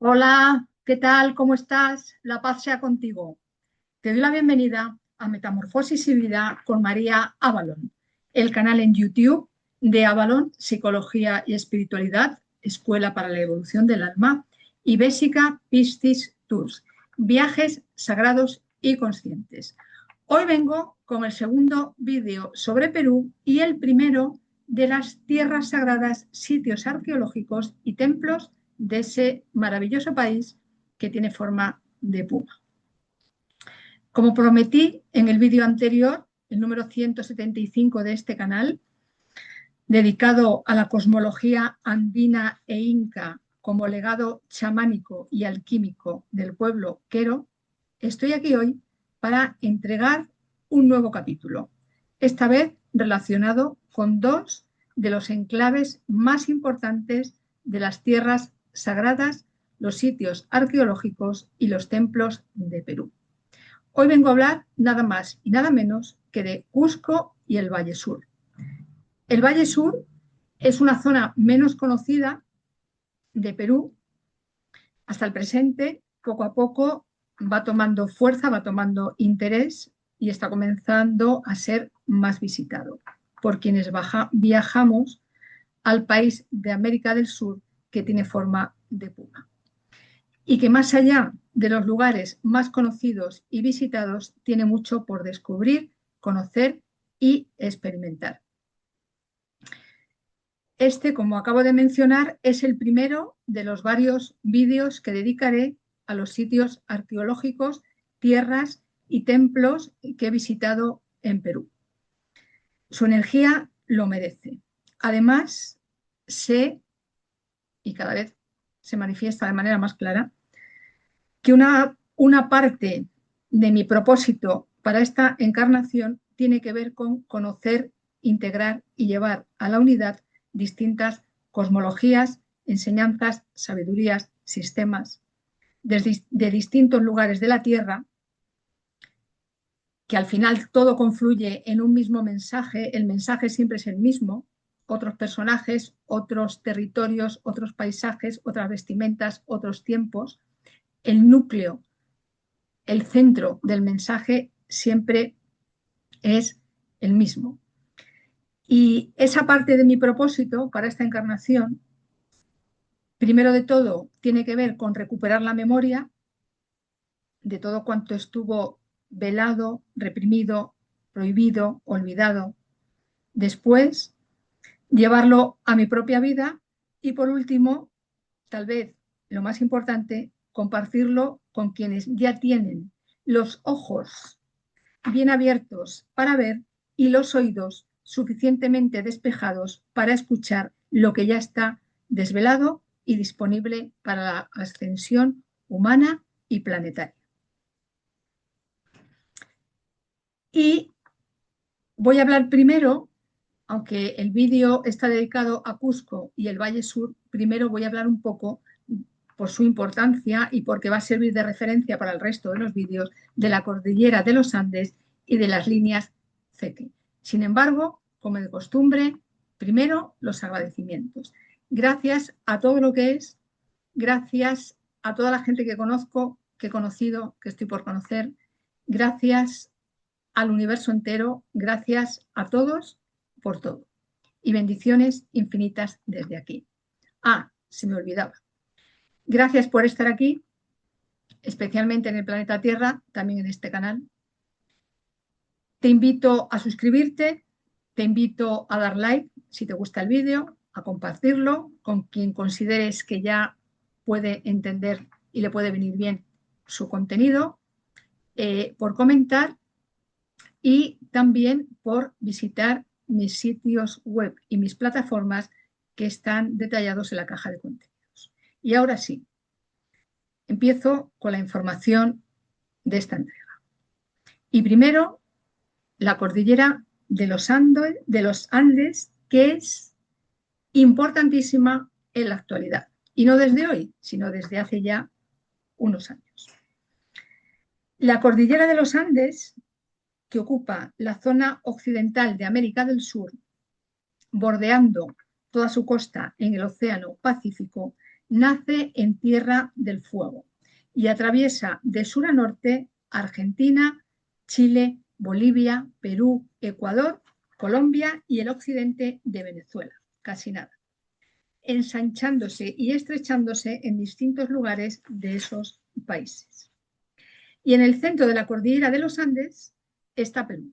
Hola, ¿qué tal? ¿Cómo estás? La paz sea contigo. Te doy la bienvenida a Metamorfosis y Vida con María Avalon, el canal en YouTube de Avalon, Psicología y Espiritualidad, Escuela para la Evolución del Alma, y Bésica Piscis Tours, Viajes Sagrados y Conscientes. Hoy vengo con el segundo vídeo sobre Perú y el primero de las tierras sagradas, sitios arqueológicos y templos de ese maravilloso país que tiene forma de puma. Como prometí en el vídeo anterior, el número 175 de este canal, dedicado a la cosmología andina e inca como legado chamánico y alquímico del pueblo quero, estoy aquí hoy para entregar un nuevo capítulo, esta vez relacionado con dos de los enclaves más importantes de las tierras sagradas, los sitios arqueológicos y los templos de Perú. Hoy vengo a hablar nada más y nada menos que de Cusco y el Valle Sur. El Valle Sur es una zona menos conocida de Perú hasta el presente. Poco a poco va tomando fuerza, va tomando interés y está comenzando a ser más visitado por quienes viajamos al país de América del Sur que tiene forma de puma. Y que más allá de los lugares más conocidos y visitados, tiene mucho por descubrir, conocer y experimentar. Este, como acabo de mencionar, es el primero de los varios vídeos que dedicaré a los sitios arqueológicos, tierras y templos que he visitado en Perú. Su energía lo merece. Además, sé, y cada vez se manifiesta de manera más clara, que una parte de mi propósito para esta encarnación tiene que ver con conocer, integrar y llevar a la unidad distintas cosmologías, enseñanzas, sabidurías, sistemas de distintos lugares de la Tierra, que al final todo confluye en un mismo mensaje. El mensaje siempre es el mismo: otros personajes, otros territorios, otros paisajes, otras vestimentas, otros tiempos. El núcleo, el centro del mensaje siempre es el mismo. Y esa parte de mi propósito para esta encarnación, primero de todo, tiene que ver con recuperar la memoria de todo cuanto estuvo velado, reprimido, prohibido, olvidado. Después, llevarlo a mi propia vida y, por último, tal vez lo más importante, compartirlo con quienes ya tienen los ojos bien abiertos para ver y los oídos suficientemente despejados para escuchar lo que ya está desvelado y disponible para la ascensión humana y planetaria. Y voy a hablar primero, aunque el vídeo está dedicado a Cusco y el Valle Sur, primero voy a hablar un poco, por su importancia y porque va a servir de referencia para el resto de los vídeos, de la cordillera de los Andes y de las líneas CETI. Sin embargo, como de costumbre, primero los agradecimientos. Gracias a todo lo que es, gracias a toda la gente que conozco, que he conocido, que estoy por conocer, gracias al universo entero, gracias a todos por todo. Y bendiciones infinitas desde aquí. Se me olvidaba. Gracias por estar aquí, especialmente en el planeta Tierra, también en este canal. Te invito a suscribirte, te invito a dar like si te gusta el vídeo, a compartirlo con quien consideres que ya puede entender y le puede venir bien su contenido, por comentar y también por visitar mis sitios web y mis plataformas que están detallados en la caja de contenidos. Y ahora sí, empiezo con la información de esta entrega. Y primero, la cordillera de los Andes, que es importantísima en la actualidad. Y no desde hoy, sino desde hace ya unos años. La cordillera de los Andes, que ocupa la zona occidental de América del Sur, bordeando toda su costa en el Océano Pacífico, nace en Tierra del Fuego y atraviesa de sur a norte Argentina, Chile, Bolivia, Perú, Ecuador, Colombia y el occidente de Venezuela, casi nada, ensanchándose y estrechándose en distintos lugares de esos países. Y en el centro de la cordillera de los Andes está Perú.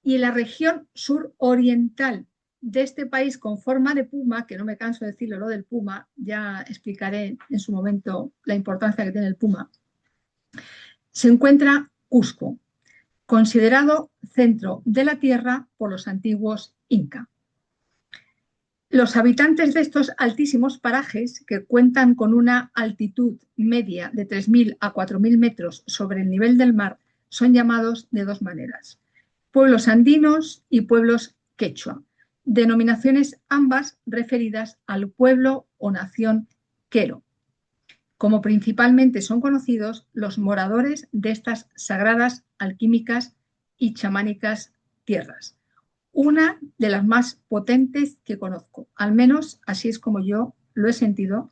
Y en la región suroriental de este país con forma de puma, que no me canso de decirlo lo del puma, ya explicaré en su momento la importancia que tiene el puma, se encuentra Cusco, considerado centro de la tierra por los antiguos Inca. Los habitantes de estos altísimos parajes, que cuentan con una altitud media de 3.000 a 4.000 metros sobre el nivel del mar, son llamados de dos maneras: pueblos andinos y pueblos quechua, denominaciones ambas referidas al pueblo o nación quero, como principalmente son conocidos los moradores de estas sagradas, alquímicas y chamánicas tierras. Una de las más potentes que conozco, al menos así es como yo lo he sentido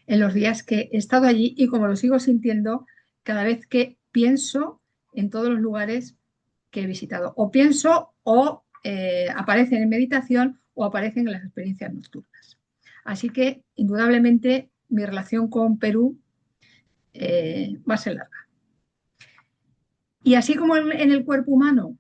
en los días que he estado allí y como lo sigo sintiendo cada vez que pienso en todos los lugares que he visitado. O pienso o aparecen en meditación o aparecen en las experiencias nocturnas. Así que, indudablemente, mi relación con Perú va a ser larga. Y así como en el cuerpo humano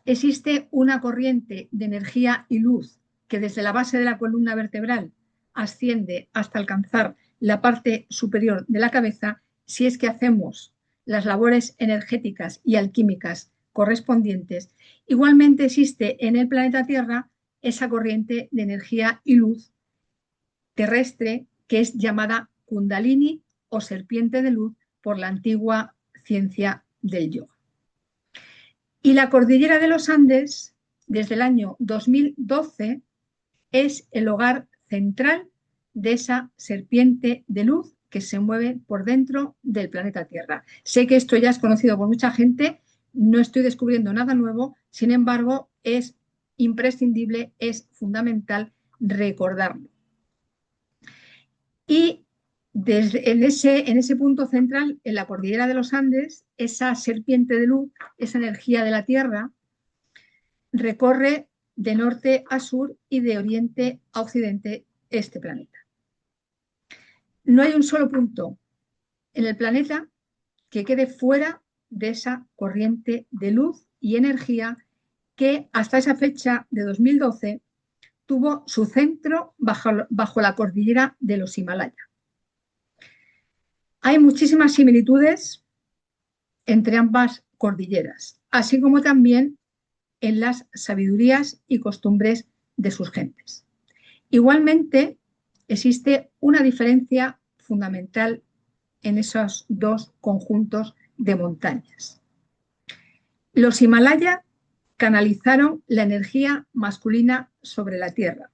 existe una corriente de energía y luz que desde la base de la columna vertebral asciende hasta alcanzar la parte superior de la cabeza, si es que hacemos las labores energéticas y alquímicas correspondientes, igualmente existe en el planeta Tierra esa corriente de energía y luz terrestre que es llamada Kundalini o serpiente de luz por la antigua ciencia del yoga. Y la cordillera de los Andes, desde el año 2012, es el hogar central de esa serpiente de luz que se mueve por dentro del planeta Tierra. Sé que esto ya es conocido por mucha gente, no estoy descubriendo nada nuevo, sin embargo, es imprescindible, es fundamental recordarlo. Y en ese punto central, en la cordillera de los Andes, esa serpiente de luz, esa energía de la Tierra, recorre de norte a sur y de oriente a occidente este planeta. No hay un solo punto en el planeta que quede fuera de esa corriente de luz y energía que hasta esa fecha de 2012 tuvo su centro bajo la cordillera de los Himalaya. Hay muchísimas similitudes entre ambas cordilleras, así como también en las sabidurías y costumbres de sus gentes. Igualmente, existe una diferencia fundamental en esos dos conjuntos de montañas. Los Himalaya canalizaron la energía masculina sobre la Tierra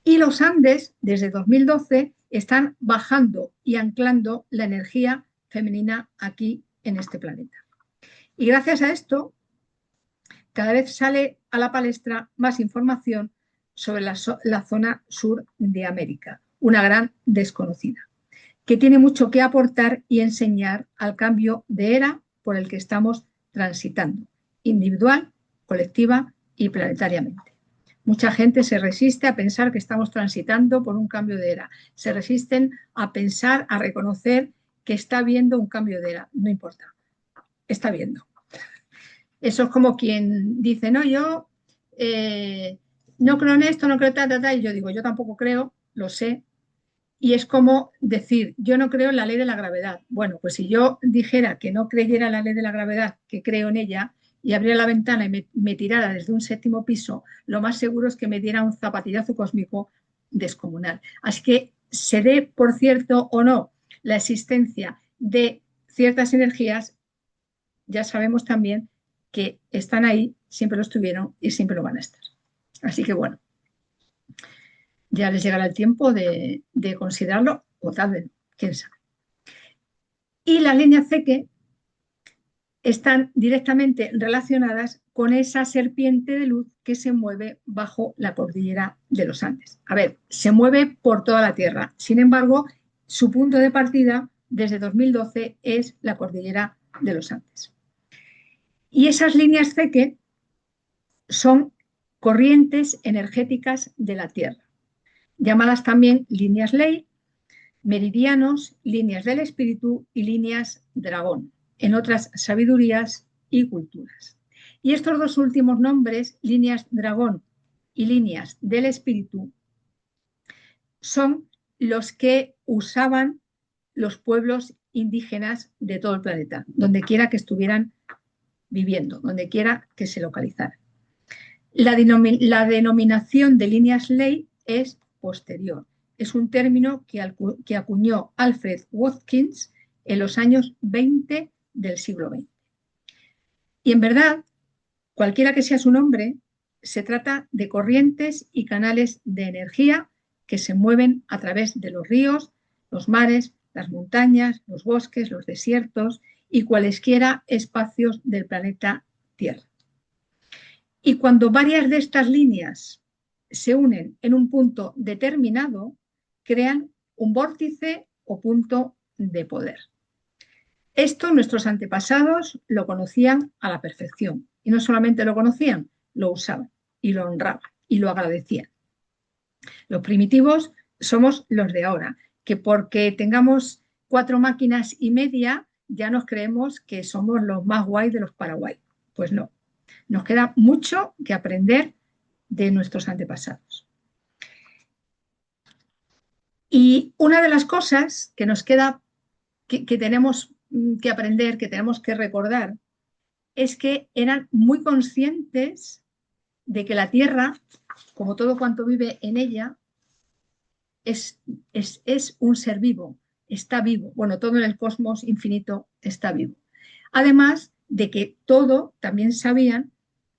y los Andes, desde 2012, están bajando y anclando la energía femenina aquí en este planeta. Y gracias a esto, cada vez sale a la palestra más información sobre la zona sur de América, una gran desconocida, que tiene mucho que aportar y enseñar al cambio de era por el que estamos transitando, individual, colectiva y planetariamente. Mucha gente se resiste a pensar que estamos transitando por un cambio de era, se resisten a pensar, a reconocer que está habiendo un cambio de era. No importa, está habiendo. Eso es como quien dice, no, yo no creo en esto, no creo y yo digo, yo tampoco creo, lo sé. Y es como decir, yo no creo en la ley de la gravedad. Bueno, pues si yo dijera que no creyera en la ley de la gravedad, que creo en ella, y abriera la ventana y me tirara desde un 7º piso, lo más seguro es que me diera un zapatillazo cósmico descomunal. Así que se dé por cierto o no la existencia de ciertas energías, ya sabemos también que están ahí, siempre lo estuvieron y siempre lo van a estar. Así que bueno, ya les llegará el tiempo de considerarlo, o tal vez, quién sabe. Y las líneas Zeke están directamente relacionadas con esa serpiente de luz que se mueve bajo la cordillera de los Andes. A ver, se mueve por toda la Tierra. Sin embargo, su punto de partida desde 2012 es la cordillera de los Andes. Y esas líneas Zeke son corrientes energéticas de la Tierra, llamadas también líneas ley, meridianos, líneas del espíritu y líneas dragón, en otras sabidurías y culturas. Y estos dos últimos nombres, líneas dragón y líneas del espíritu, son los que usaban los pueblos indígenas de todo el planeta, donde quiera que estuvieran viviendo, donde quiera que se localizaran. La denominación de líneas ley es posterior. Es un término que acuñó Alfred Watkins en los años 20 del siglo XX. Y en verdad, cualquiera que sea su nombre, se trata de corrientes y canales de energía que se mueven a través de los ríos, los mares, las montañas, los bosques, los desiertos y cualesquiera espacios del planeta Tierra. Y cuando varias de estas líneas se unen en un punto determinado, crean un vórtice o punto de poder. Esto nuestros antepasados lo conocían a la perfección. Y no solamente lo conocían, lo usaban y lo honraban y lo agradecían. Los primitivos somos los de ahora, que porque tengamos 4 máquinas y media ya nos creemos que somos los más guay de los Paraguay. Pues no, nos queda mucho que aprender de nuestros antepasados. Y una de las cosas que nos queda, que tenemos que aprender, que tenemos que recordar, es que eran muy conscientes de que la Tierra, como todo cuanto vive en ella, es un ser vivo, está vivo. Bueno, todo en el cosmos infinito está vivo. Además de que todo también sabían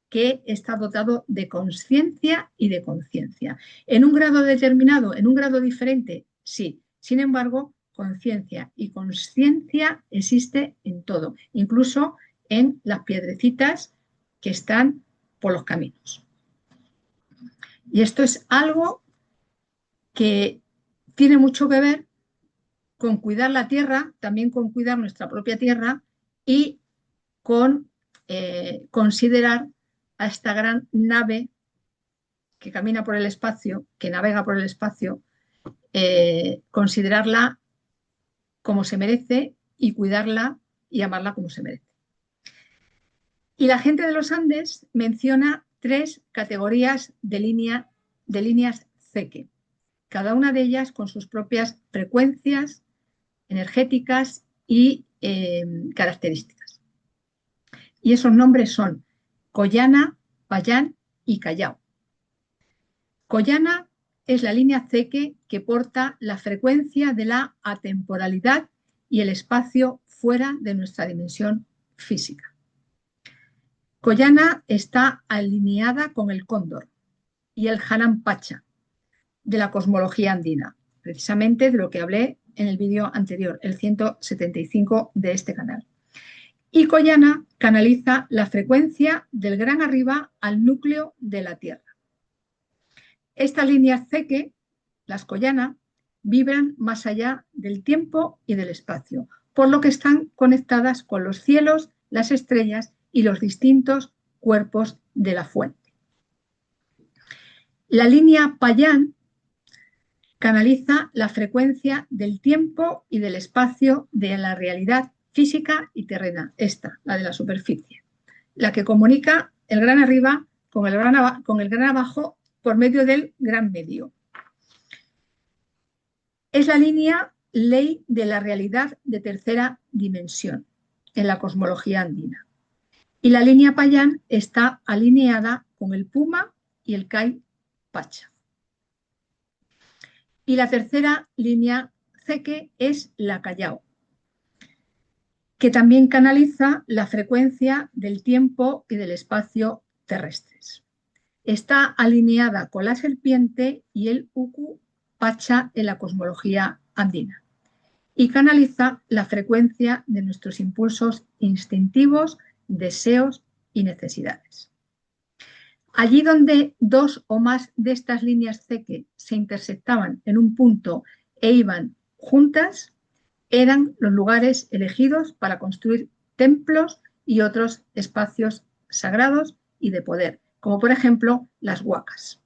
que está dotado de consciencia y de conciencia. En un grado determinado, en un grado diferente, sí. Sin embargo, conciencia y consciencia existe en todo, incluso en las piedrecitas que están por los caminos. Y esto es algo que tiene mucho que ver con cuidar la tierra, también con cuidar nuestra propia tierra y con considerar a esta gran nave que camina por el espacio, que navega por el espacio, considerarla como se merece y cuidarla y amarla como se merece. Y la gente de los Andes menciona 3 categorías de líneas Zeke, cada una de ellas con sus propias frecuencias energéticas y características. Y esos nombres son Collana, Payán y Callao. Collana es la línea Zeke que porta la frecuencia de la atemporalidad y el espacio fuera de nuestra dimensión física. Collana está alineada con el cóndor y el Hanan Pacha de la cosmología andina, precisamente de lo que hablé en el vídeo anterior, el 175 de este canal. Y Collana canaliza la frecuencia del gran arriba al núcleo de la Tierra. Estas líneas Zeke, las Collana, vibran más allá del tiempo y del espacio, por lo que están conectadas con los cielos, las estrellas y los distintos cuerpos de la fuente. La línea Payán canaliza la frecuencia del tiempo y del espacio de la realidad física y terrena, esta, la de la superficie, la que comunica el gran arriba con el gran abajo por medio del gran medio. Es la línea ley de la realidad de tercera dimensión en la cosmología andina. Y la línea Payán está alineada con el Puma y el Kai Pacha. Y la tercera línea Zeke es la Callao, que también canaliza la frecuencia del tiempo y del espacio terrestres. Está alineada con la serpiente y el Uku Pacha en la cosmología andina y canaliza la frecuencia de nuestros impulsos instintivos, deseos y necesidades. Allí donde dos o más de estas líneas ceque se intersectaban en un punto e iban juntas, eran los lugares elegidos para construir templos y otros espacios sagrados y de poder, como por ejemplo las huacas.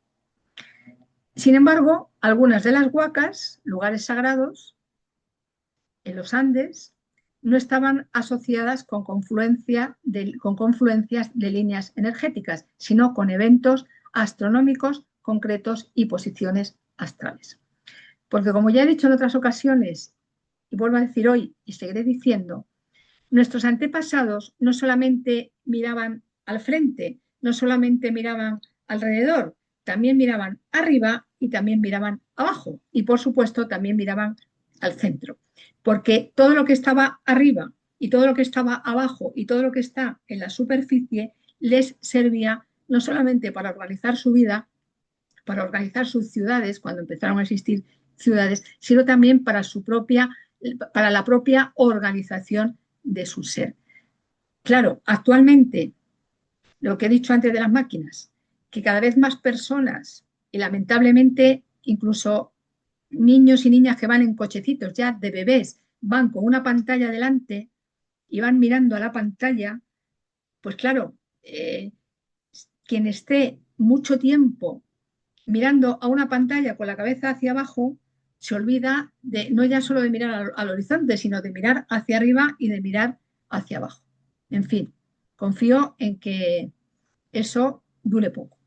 Sin embargo, algunas de las huacas, lugares sagrados, en los Andes, no estaban asociadas con confluencias de líneas energéticas, sino con eventos astronómicos concretos y posiciones astrales. Porque como ya he dicho en otras ocasiones, y vuelvo a decir hoy y seguiré diciendo, nuestros antepasados no solamente miraban al frente, no solamente miraban alrededor, también miraban arriba y también miraban abajo y por supuesto también miraban al centro, porque todo lo que estaba arriba y todo lo que estaba abajo y todo lo que está en la superficie les servía no solamente para organizar su vida, para organizar sus ciudades cuando empezaron a existir ciudades, sino también para la propia organización de su ser. Claro, actualmente, lo que he dicho antes de las máquinas, que cada vez más personas, y lamentablemente incluso niños y niñas que van en cochecitos ya de bebés, van con una pantalla delante y van mirando a la pantalla, pues claro, quien esté mucho tiempo mirando a una pantalla con la cabeza hacia abajo, se olvida de no ya solo de mirar al horizonte, sino de mirar hacia arriba y de mirar hacia abajo. En fin, confío en que eso dure poco.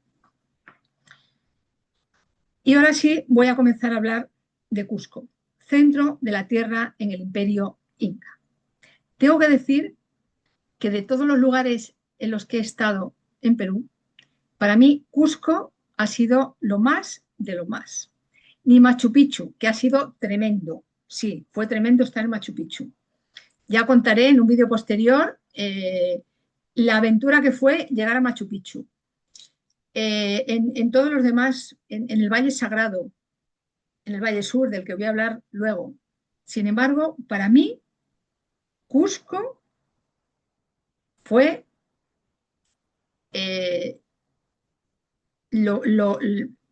Y ahora sí voy a comenzar a hablar de Cusco, centro de la tierra en el Imperio Inca. Tengo que decir que de todos los lugares en los que he estado en Perú, para mí Cusco ha sido lo más de lo más. Ni Machu Picchu, que ha sido tremendo. Sí, fue tremendo estar en Machu Picchu. Ya contaré en un vídeo posterior la aventura que fue llegar a Machu Picchu. En todos los demás, en el Valle Sagrado, en el Valle Sur, del que voy a hablar luego. Sin embargo, para mí, Cusco fue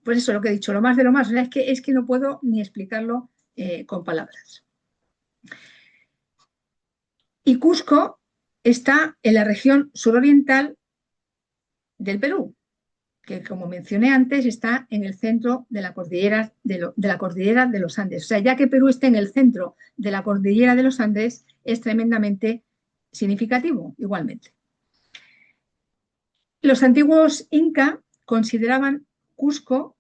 pues eso, lo que he dicho, lo más de lo más. Es que no puedo ni explicarlo con palabras. Y Cusco está en la región suroriental del Perú, que como mencioné antes está en el centro de la cordillera de los Andes. O sea, ya que Perú está en el centro de la cordillera de los Andes, es tremendamente significativo igualmente. Los antiguos Inca consideraban Cusco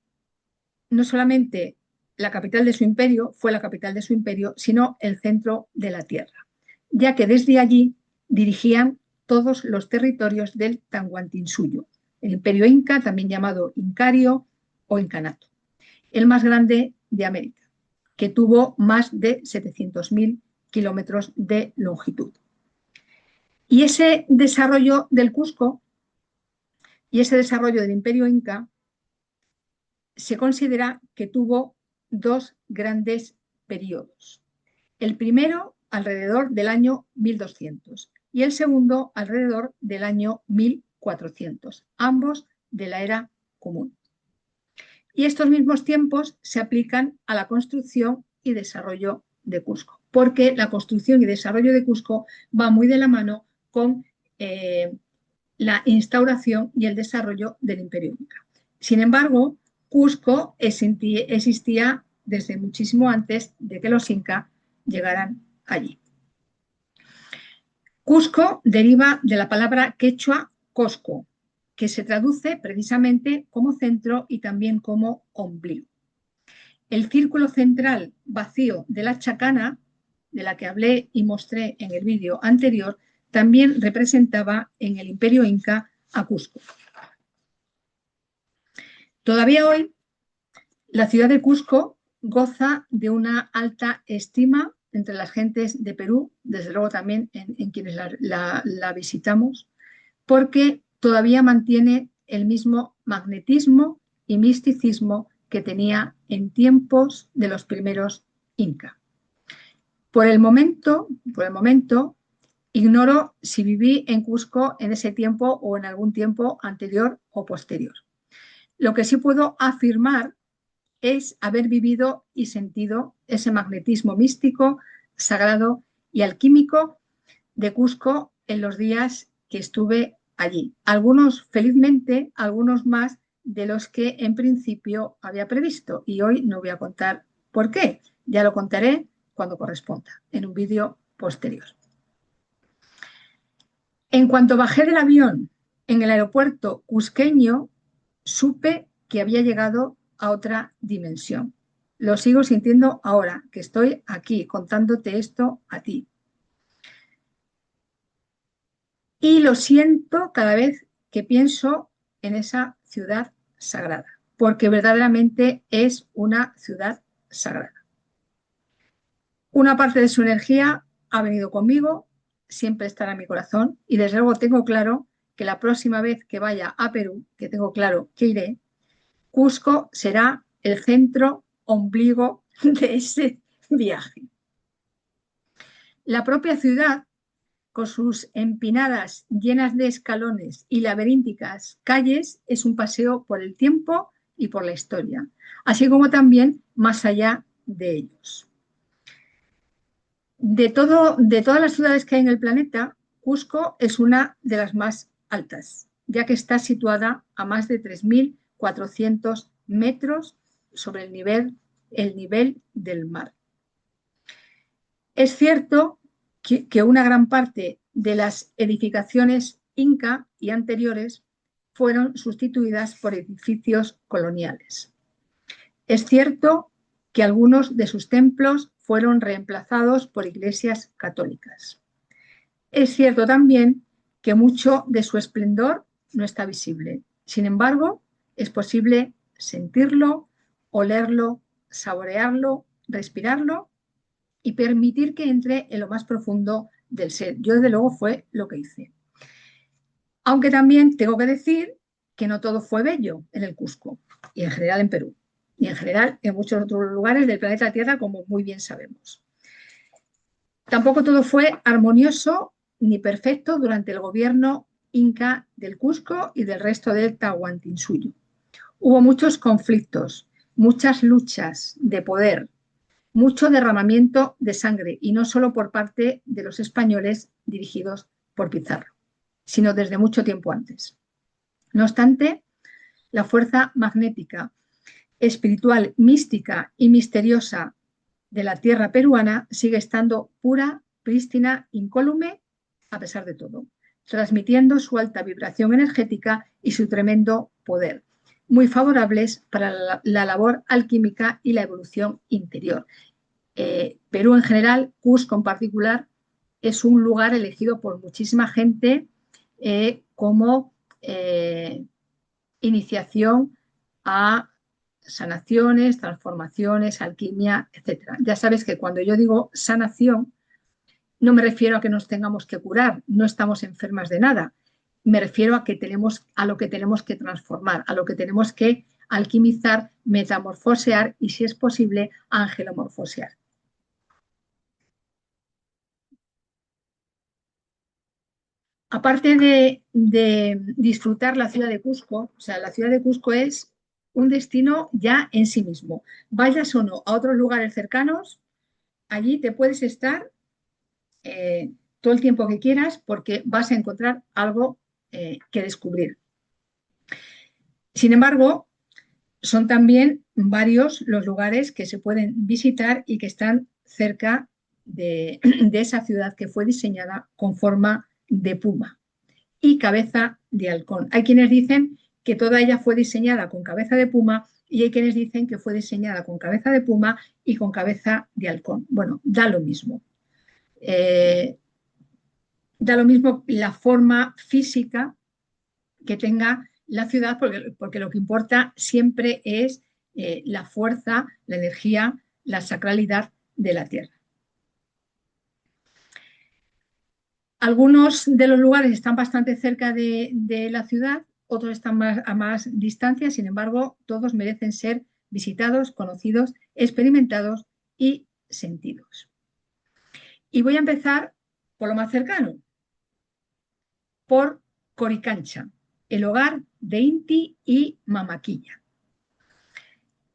no solamente la capital de su imperio, fue la capital de su imperio, sino el centro de la tierra, ya que desde allí dirigían todos los territorios del Tahuantinsuyo, el imperio inca, también llamado Incario o Incanato, el más grande de América, que tuvo más de 700.000 kilómetros de longitud. Y ese desarrollo del Cusco y ese desarrollo del imperio inca se considera que tuvo dos grandes periodos. El primero alrededor del año 1200 y el segundo alrededor del año 1400, ambos de la era común. Y estos mismos tiempos se aplican a la construcción y desarrollo de Cusco, porque la construcción y desarrollo de Cusco va muy de la mano con la instauración y el desarrollo del Imperio Inca. Sin embargo, Cusco existía desde muchísimo antes de que los incas llegaran allí. Cusco deriva de la palabra quechua Cosco, que se traduce precisamente como centro y también como ombligo. El círculo central vacío de la chacana, de la que hablé y mostré en el vídeo anterior, también representaba en el Imperio Inca a Cusco. Todavía hoy, la ciudad de Cusco goza de una alta estima entre las gentes de Perú, desde luego también en quienes la visitamos, porque todavía mantiene el mismo magnetismo y misticismo que tenía en tiempos de los primeros Inca. Por el momento, Ignoro si viví en Cusco en ese tiempo o en algún tiempo anterior o posterior. Lo que sí puedo afirmar es haber vivido y sentido ese magnetismo místico, sagrado y alquímico de Cusco en los días que estuve allí. Algunos felizmente, algunos más de los que en principio había previsto. Y hoy no voy a contar por qué. Ya lo contaré cuando corresponda, en un vídeo posterior. En cuanto bajé del avión en el aeropuerto cusqueño, supe que había llegado a otra dimensión. Lo sigo sintiendo ahora que estoy aquí contándote esto a ti. Y lo siento cada vez que pienso en esa ciudad sagrada, porque verdaderamente es una ciudad sagrada. Una parte de su energía ha venido conmigo, siempre estará en mi corazón y desde luego tengo claro que la próxima vez que vaya a Perú, que tengo claro que iré, Cusco será el centro ombligo de ese viaje. La propia ciudad, con sus empinadas llenas de escalones y laberínticas calles, es un paseo por el tiempo y por la historia, así como también más allá de ellos. De todas las ciudades que hay en el planeta, Cusco es una de las más altas, ya que está situada a más de 3.400 metros sobre el nivel del mar. Es cierto que una gran parte de las edificaciones inca y anteriores fueron sustituidas por edificios coloniales. Es cierto que algunos de sus templos fueron reemplazados por iglesias católicas. Es cierto también que mucho de su esplendor no está visible. Sin embargo, es posible sentirlo, olerlo, saborearlo, respirarlo y permitir que entre en lo más profundo del ser. Yo, desde luego, fue lo que hice. Aunque también tengo que decir que no todo fue bello en el Cusco y en general en Perú y en general en muchos otros lugares del planeta Tierra, como muy bien sabemos. Tampoco todo fue armonioso ni perfecto durante el gobierno inca del Cusco y del resto del Tahuantinsuyo. Hubo muchos conflictos, muchas luchas de poder, mucho derramamiento de sangre, y no solo por parte de los españoles dirigidos por Pizarro, sino desde mucho tiempo antes. No obstante, la fuerza magnética, espiritual, mística y misteriosa de la tierra peruana sigue estando pura, prístina, incólume, a pesar de todo, transmitiendo su alta vibración energética y su tremendo poder, muy favorables para la labor alquímica y la evolución interior. Perú en general, Cusco en particular, es un lugar elegido por muchísima gente como iniciación a sanaciones, transformaciones, alquimia, etc. Ya sabes que cuando yo digo sanación, no me refiero a que nos tengamos que curar, no estamos enfermas de nada. Me refiero a lo que tenemos que transformar, a lo que tenemos que alquimizar, metamorfosear y, si es posible, angelomorfosear. Aparte de disfrutar la ciudad de Cusco, o sea, la ciudad de Cusco es un destino ya en sí mismo. Vayas o no a otros lugares cercanos, allí te puedes estar todo el tiempo que quieras porque vas a encontrar algo que descubrir. Sin embargo, son también varios los lugares que se pueden visitar y que están cerca de esa ciudad que fue diseñada con forma de puma y cabeza de halcón. Hay quienes dicen que toda ella fue diseñada con cabeza de puma y hay quienes dicen que fue diseñada con cabeza de puma y con cabeza de halcón. Bueno, da lo mismo. Da lo mismo la forma física que tenga la ciudad, porque lo que importa siempre es la fuerza, la energía, la sacralidad de la tierra. Algunos de los lugares están bastante cerca de la ciudad, otros están a más distancia, sin embargo, todos merecen ser visitados, conocidos, experimentados y sentidos. Y voy a empezar por lo más cercano, por Coricancha, el hogar de Inti y Mamaquilla.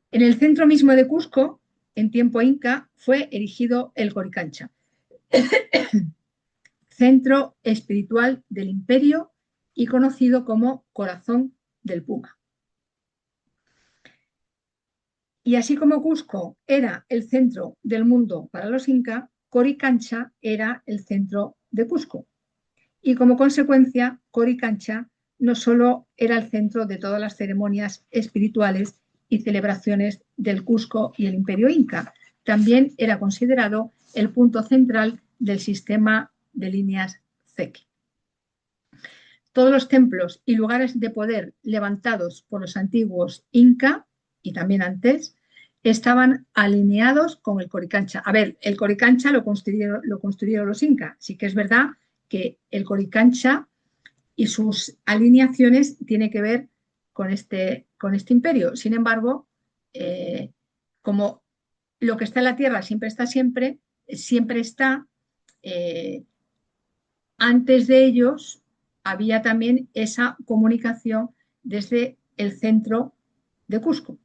En el centro mismo de Cusco, en tiempo inca, fue erigido el Coricancha, centro espiritual del imperio y conocido como Corazón del Puma. Y así como Cusco era el centro del mundo para los incas, Coricancha era el centro de Cusco. Y como consecuencia, Coricancha no solo era el centro de todas las ceremonias espirituales y celebraciones del Cusco y el imperio inca, también era considerado el punto central del sistema de líneas Zeki. Todos los templos y lugares de poder levantados por los antiguos inca, y también antes, estaban alineados con el Coricancha. A ver, el Coricancha lo construyeron los incas. Sí que es verdad que el Coricancha y sus alineaciones tienen que ver con este imperio. Sin embargo, como lo que está en la tierra siempre está, antes de ellos había también esa comunicación desde el centro de Cusco.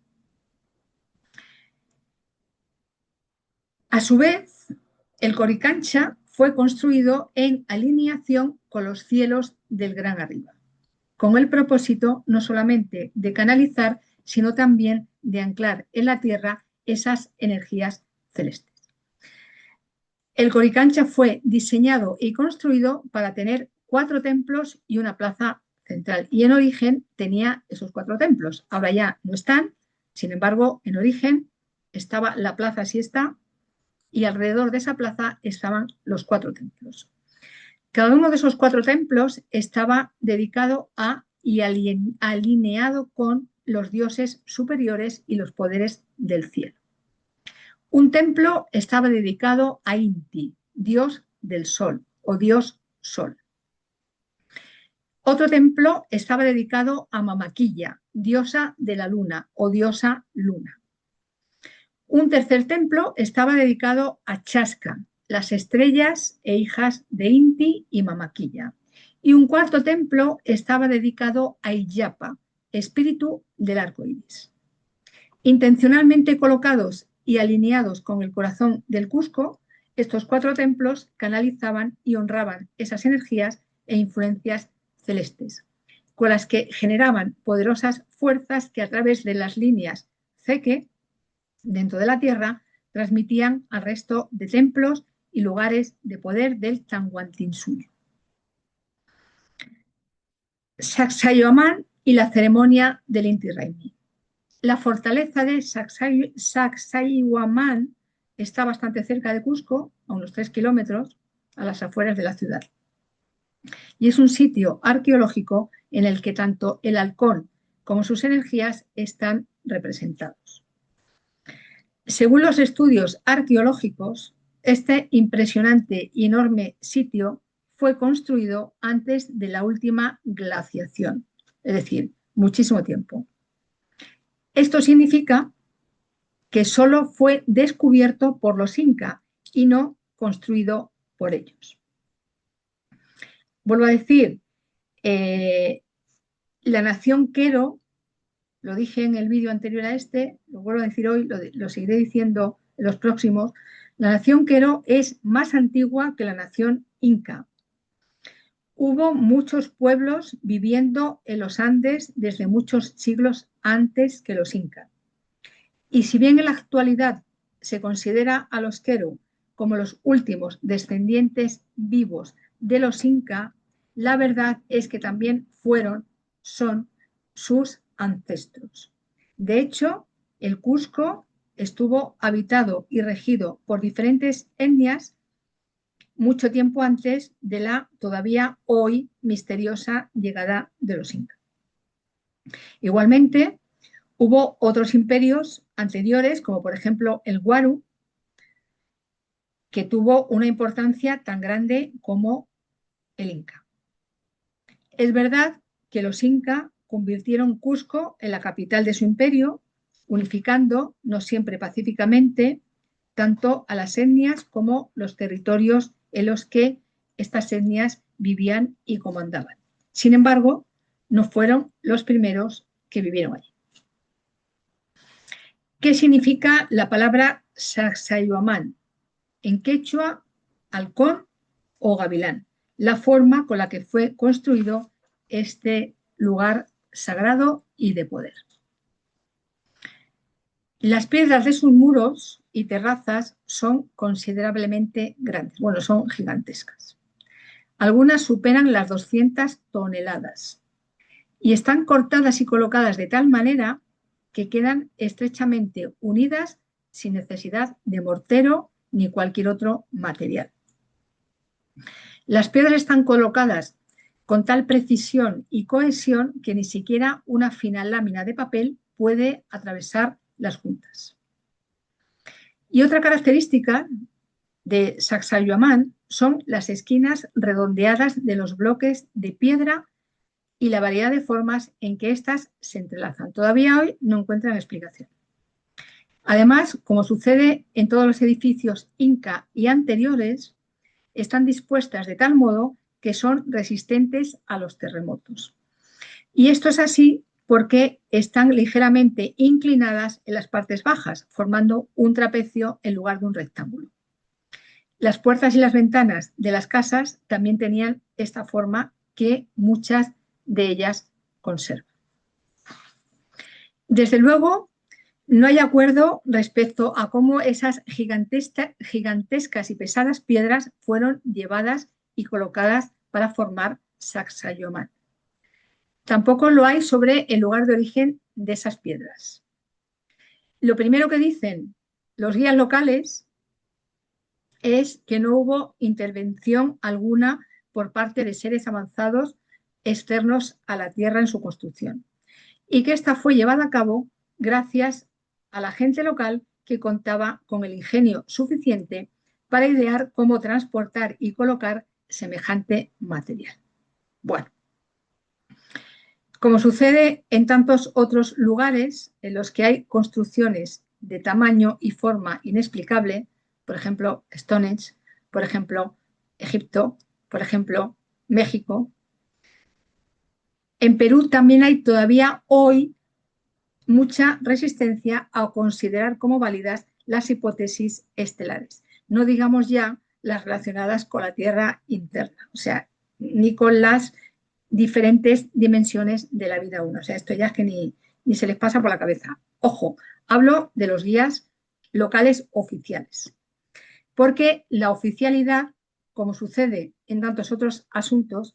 A su vez, el Coricancha fue construido en alineación con los cielos del Gran Arriba, con el propósito no solamente de canalizar, sino también de anclar en la tierra esas energías celestes. El Coricancha fue diseñado y construido para tener 4 templos y una plaza central. Y en origen tenía esos 4 templos. Ahora ya no están, sin embargo, en origen estaba la plaza, sí está, y alrededor de esa plaza estaban los 4 templos. Cada uno de esos 4 templos estaba dedicado a y alineado con los dioses superiores y los poderes del cielo. Un templo estaba dedicado a Inti, dios del sol o dios sol. Otro templo estaba dedicado a Mamaquilla, diosa de la luna o diosa luna. Un tercer templo estaba dedicado a Chasca, las estrellas e hijas de Inti y Mamaquilla. Y un cuarto templo estaba dedicado a Illapa, espíritu del arco iris. Intencionalmente colocados y alineados con el corazón del Cusco, estos 4 templos canalizaban y honraban esas energías e influencias celestes, con las que generaban poderosas fuerzas que a través de las líneas Zeke dentro de la tierra transmitían al resto de templos y lugares de poder del Tahuantinsuyo. Sacsayhuamán y la ceremonia del Inti Raymi. La fortaleza de Sacsayhuamán está bastante cerca de Cusco, a unos 3 kilómetros, a las afueras de la ciudad. Y es un sitio arqueológico en el que tanto el halcón como sus energías están representados. Según los estudios arqueológicos, este impresionante y enorme sitio fue construido antes de la última glaciación, es decir, muchísimo tiempo. Esto significa que solo fue descubierto por los incas y no construido por ellos. Vuelvo a decir, la nación Quero, lo dije en el vídeo anterior a este, lo vuelvo a decir hoy, lo seguiré diciendo en los próximos, la nación Quero es más antigua que la nación inca. Hubo muchos pueblos viviendo en los Andes desde muchos siglos antes que los incas. Y si bien en la actualidad se considera a los Quero como los últimos descendientes vivos de los incas, la verdad es que también son sus ancestros. De hecho, el Cusco estuvo habitado y regido por diferentes etnias mucho tiempo antes de la todavía hoy misteriosa llegada de los incas. Igualmente, hubo otros imperios anteriores, como por ejemplo el Huaru, que tuvo una importancia tan grande como el Inca. Es verdad que los incas convirtieron Cusco en la capital de su imperio, unificando, no siempre pacíficamente, tanto a las etnias como los territorios en los que estas etnias vivían y comandaban. Sin embargo, no fueron los primeros que vivieron allí. ¿Qué significa la palabra Sacsayhuamán? En quechua, halcón o gavilán, la forma con la que fue construido este lugar sagrado y de poder. Las piedras de sus muros y terrazas son considerablemente grandes, bueno, son gigantescas. Algunas superan las 200 toneladas y están cortadas y colocadas de tal manera que quedan estrechamente unidas sin necesidad de mortero ni cualquier otro material. Las piedras están colocadas con tal precisión y cohesión que ni siquiera una fina lámina de papel puede atravesar las juntas. Y otra característica de Sacsayhuamán son las esquinas redondeadas de los bloques de piedra y la variedad de formas en que éstas se entrelazan. Todavía hoy no encuentran explicación. Además, como sucede en todos los edificios inca y anteriores, están dispuestas de tal modo que son resistentes a los terremotos. Y esto es así porque están ligeramente inclinadas en las partes bajas, formando un trapecio en lugar de un rectángulo. Las puertas y las ventanas de las casas también tenían esta forma que muchas de ellas conservan. Desde luego, no hay acuerdo respecto a cómo esas gigantescas y pesadas piedras fueron llevadas y colocadas para formar Sacsayhuamán. Tampoco lo hay sobre el lugar de origen de esas piedras. Lo primero que dicen los guías locales es que no hubo intervención alguna por parte de seres avanzados externos a la Tierra en su construcción y que esta fue llevada a cabo gracias a la gente local que contaba con el ingenio suficiente para idear cómo transportar y colocar semejante material. Bueno, como sucede en tantos otros lugares en los que hay construcciones de tamaño y forma inexplicable, por ejemplo, Stonehenge, por ejemplo, Egipto, por ejemplo, México, en Perú también hay todavía hoy mucha resistencia a considerar como válidas las hipótesis estelares. No digamos ya las relacionadas con la Tierra interna, o sea, ni con las diferentes dimensiones de la vida 1. O sea, esto ya es que ni se les pasa por la cabeza. Ojo, hablo de los guías locales oficiales, porque la oficialidad, como sucede en tantos otros asuntos,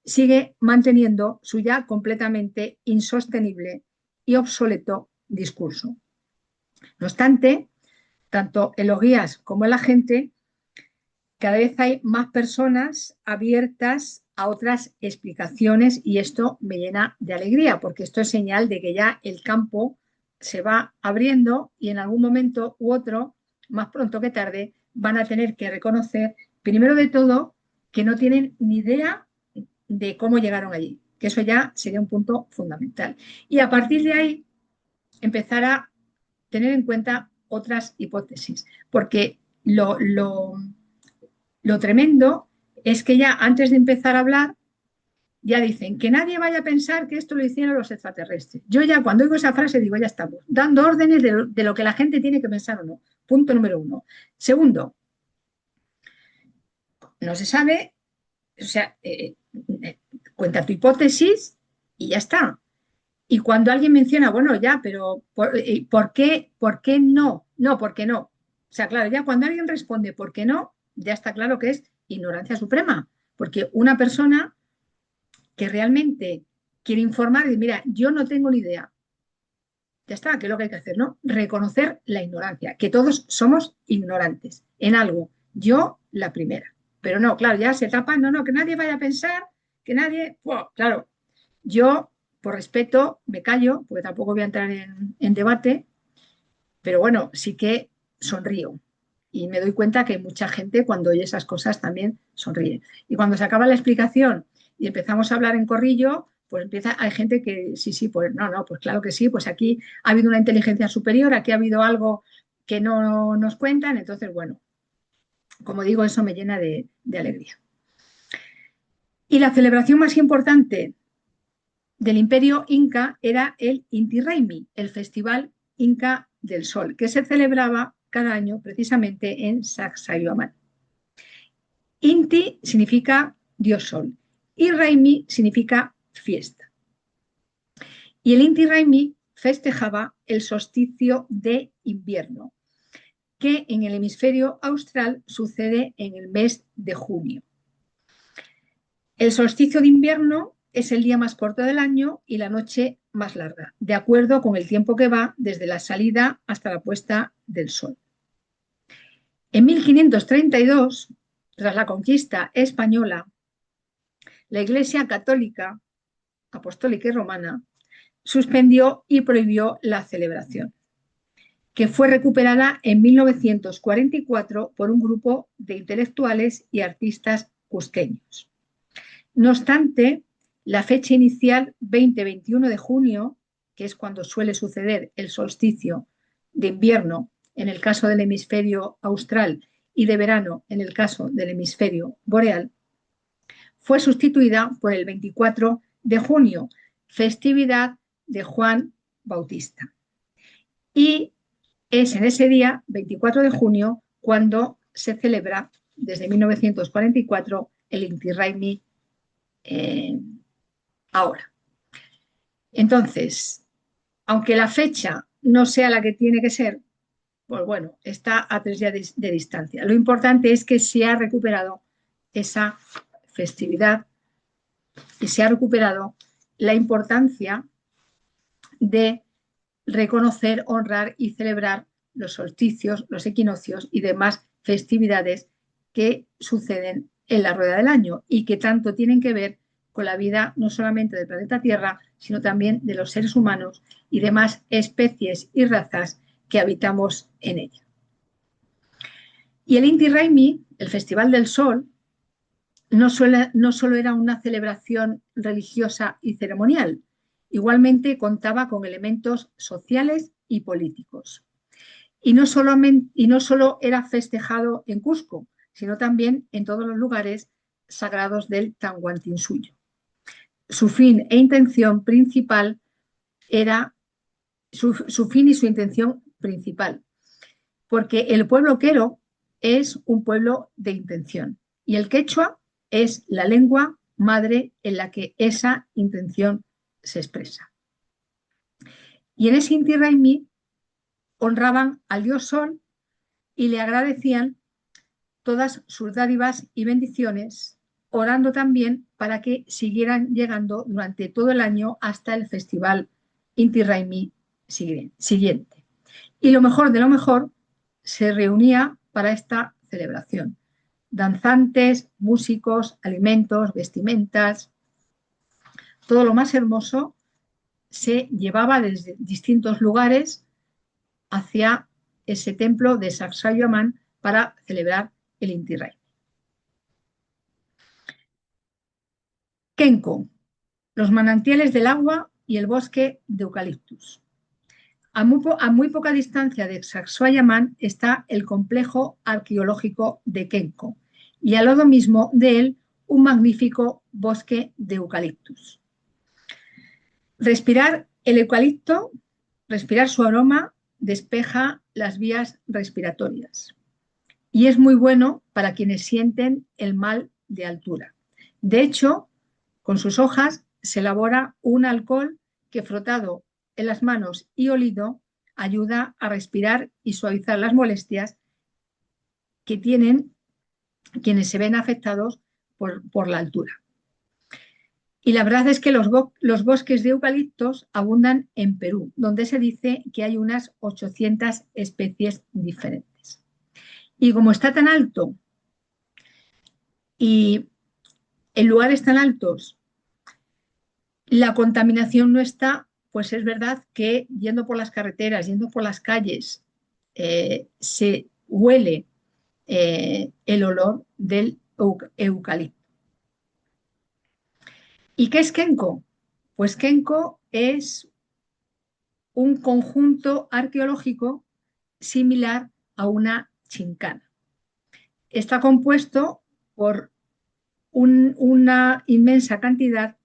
sigue manteniendo su ya completamente insostenible y obsoleto discurso. No obstante, tanto en los guías como en la gente, cada vez hay más personas abiertas a otras explicaciones y esto me llena de alegría porque esto es señal de que ya el campo se va abriendo y en algún momento u otro, más pronto que tarde, van a tener que reconocer, primero de todo, que no tienen ni idea de cómo llegaron allí, que eso ya sería un punto fundamental. Y a partir de ahí, empezar a tener en cuenta otras hipótesis, porque lo tremendo es que ya antes de empezar a hablar, ya dicen que nadie vaya a pensar que esto lo hicieron los extraterrestres. Yo ya cuando oigo esa frase digo, ya estamos, dando órdenes de lo que la gente tiene que pensar o no. Punto número 1. Segundo, no se sabe, o sea, cuenta tu hipótesis y ya está. Y cuando alguien menciona, bueno, ya, pero ¿por qué no? No, ¿por qué no? O sea, claro, ya cuando alguien responde ¿por qué no? Ya está claro que es ignorancia suprema, porque una persona que realmente quiere informar y dice, mira, yo no tengo ni idea. Ya está, ¿qué es lo que hay que hacer? ¿No? Reconocer la ignorancia, que todos somos ignorantes en algo. Yo, la primera. Pero no, claro, ya se tapan, no, que nadie vaya a pensar, que nadie. Bueno, claro, yo, por respeto, me callo, porque tampoco voy a entrar en debate, pero bueno, sí que sonrío. Y me doy cuenta que mucha gente cuando oye esas cosas también sonríe. Y cuando se acaba la explicación y empezamos a hablar en corrillo, pues hay gente que sí, pues no, pues claro que sí, pues aquí ha habido una inteligencia superior, aquí ha habido algo que no nos cuentan, entonces bueno, como digo, eso me llena de alegría. Y la celebración más importante del Imperio Inca era el Inti Raymi, el Festival Inca del Sol, que se celebraba cada año precisamente en Sacsayhuamán. Inti significa Dios Sol y Raymi significa fiesta. Y el Inti Raymi festejaba el solsticio de invierno, que en el hemisferio austral sucede en el mes de junio. El solsticio de invierno es el día más corto del año y la noche más larga, de acuerdo con el tiempo que va desde la salida hasta la puesta del sol. En 1532, tras la conquista española, la Iglesia Católica, Apostólica y Romana suspendió y prohibió la celebración, que fue recuperada en 1944 por un grupo de intelectuales y artistas cusqueños. No obstante, la fecha inicial, 20-21 de junio, que es cuando suele suceder el solsticio de invierno en el caso del hemisferio austral y de verano en el caso del hemisferio boreal, fue sustituida por el 24 de junio, festividad de Juan Bautista. Y es en ese día, 24 de junio, cuando se celebra desde 1944 el Inti Raymi ahora. Entonces, aunque la fecha no sea la que tiene que ser, pues bueno, está a 3 días de distancia. Lo importante es que se ha recuperado esa festividad y se ha recuperado la importancia de reconocer, honrar y celebrar los solsticios, los equinoccios y demás festividades que suceden en la rueda del año y que tanto tienen que ver con la vida no solamente del planeta Tierra, sino también de los seres humanos y demás especies y razas que habitamos en ella. Y el Inti Raymi, el Festival del Sol, no solo era una celebración religiosa y ceremonial, igualmente contaba con elementos sociales y políticos. Y no solo era festejado en Cusco, sino también en todos los lugares sagrados del Tahuantinsuyo. Su fin e intención principal era su fin y su intención principal, porque el pueblo quero es un pueblo de intención y el quechua es la lengua madre en la que esa intención se expresa. Y en ese Inti Raymi honraban al dios Sol y le agradecían todas sus dádivas y bendiciones, orando también para que siguieran llegando durante todo el año hasta el festival Inti Raymi siguiente. Y lo mejor de lo mejor se reunía para esta celebración. Danzantes, músicos, alimentos, vestimentas, todo lo más hermoso se llevaba desde distintos lugares hacia ese templo de Sacsayhuamán para celebrar el Inti Raymi. Kenko, los manantiales del agua y el bosque de eucaliptus. A muy poca distancia de Sacsayhuamán está el complejo arqueológico de Kenko y al lado mismo de él un magnífico bosque de eucaliptus. Respirar el eucalipto, respirar su aroma, despeja las vías respiratorias y es muy bueno para quienes sienten el mal de altura. De hecho, con sus hojas se elabora un alcohol que frotado en las manos y olido ayuda a respirar y suavizar las molestias que tienen quienes se ven afectados por la altura. Y la verdad es que los bosques de eucaliptos abundan en Perú, donde se dice que hay unas 800 especies diferentes. Y como está tan alto y en lugares tan altos la contaminación no está, pues es verdad que yendo por las carreteras, yendo por las calles, se huele el olor del eucalipto. ¿Y qué es Kenko? Pues Kenko es un conjunto arqueológico similar a una chincana. Está compuesto por una inmensa cantidad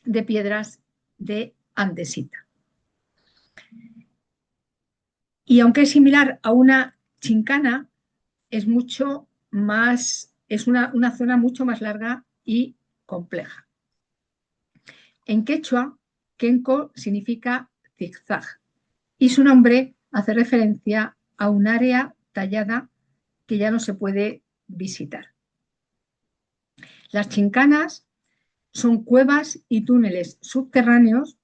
de piedras de andesita. Y aunque es similar a una chincana, es mucho más, es una zona mucho más larga y compleja. En quechua, Kenko significa zigzag y su nombre hace referencia a un área tallada que ya no se puede visitar. Las chincanas son cuevas y túneles subterráneos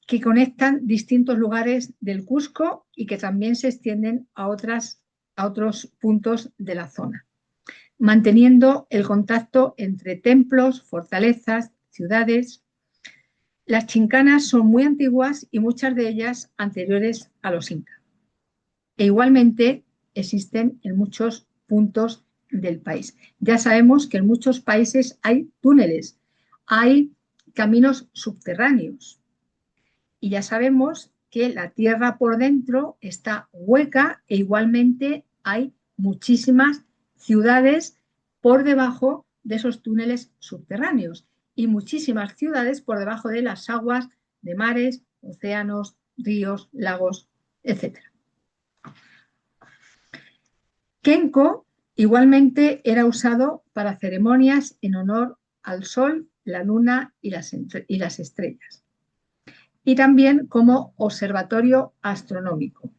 que conectan distintos lugares del Cusco y que también se extienden a otros puntos de la zona, manteniendo el contacto entre templos, fortalezas, ciudades. Las chincanas son muy antiguas y muchas de ellas anteriores a los incas. E igualmente existen en muchos puntos del país. Ya sabemos que en muchos países hay túneles, hay caminos subterráneos y ya sabemos que la tierra por dentro está hueca e igualmente hay muchísimas ciudades por debajo de esos túneles subterráneos y muchísimas ciudades por debajo de las aguas de mares, océanos, ríos, lagos, etc. Kenko igualmente era usado para ceremonias en honor al sol, la luna y las estrellas. Y también como observatorio astronómico,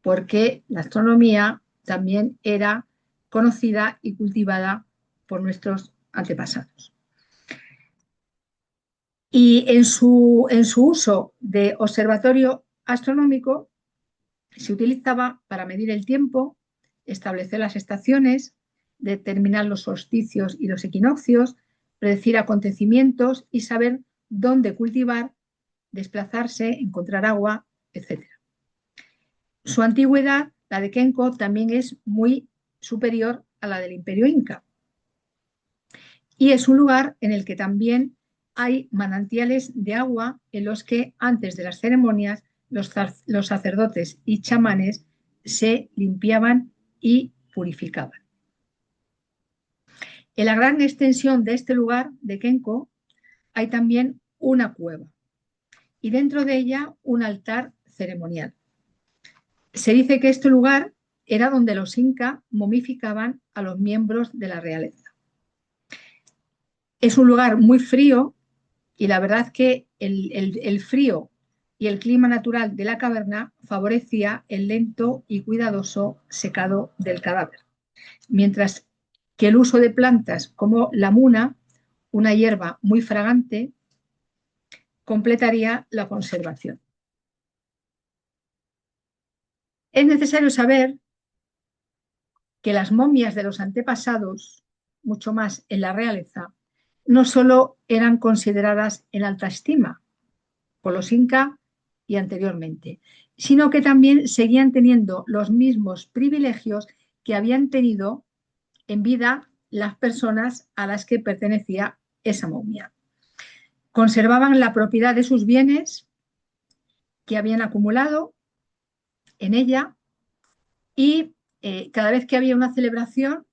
porque la astronomía también era conocida y cultivada por nuestros antepasados. Y en su uso de observatorio astronómico se utilizaba para medir el tiempo, establecer las estaciones, determinar los solsticios y los equinoccios, predecir acontecimientos y saber dónde cultivar, desplazarse, encontrar agua, etc. Su antigüedad, la de Kenko, también es muy superior a la del Imperio Inca. Y es un lugar en el que también hay manantiales de agua en los que antes de las ceremonias los sacerdotes y chamanes se limpiaban y purificaban. En la gran extensión de este lugar de Kenko hay también una cueva y dentro de ella un altar ceremonial. Se dice que este lugar era donde los incas momificaban a los miembros de la realeza. Es un lugar muy frío y la verdad que el frío y el clima natural de la caverna favorecía el lento y cuidadoso secado del cadáver, mientras que el uso de plantas como la muna, una hierba muy fragante, completaría la conservación. Es necesario saber que las momias de los antepasados, mucho más en la realeza, no solo eran consideradas en alta estima por los incas y anteriormente, sino que también seguían teniendo los mismos privilegios que habían tenido en vida las personas a las que pertenecía esa momia. Conservaban la propiedad de sus bienes que habían acumulado en ella y cada vez que había una celebración,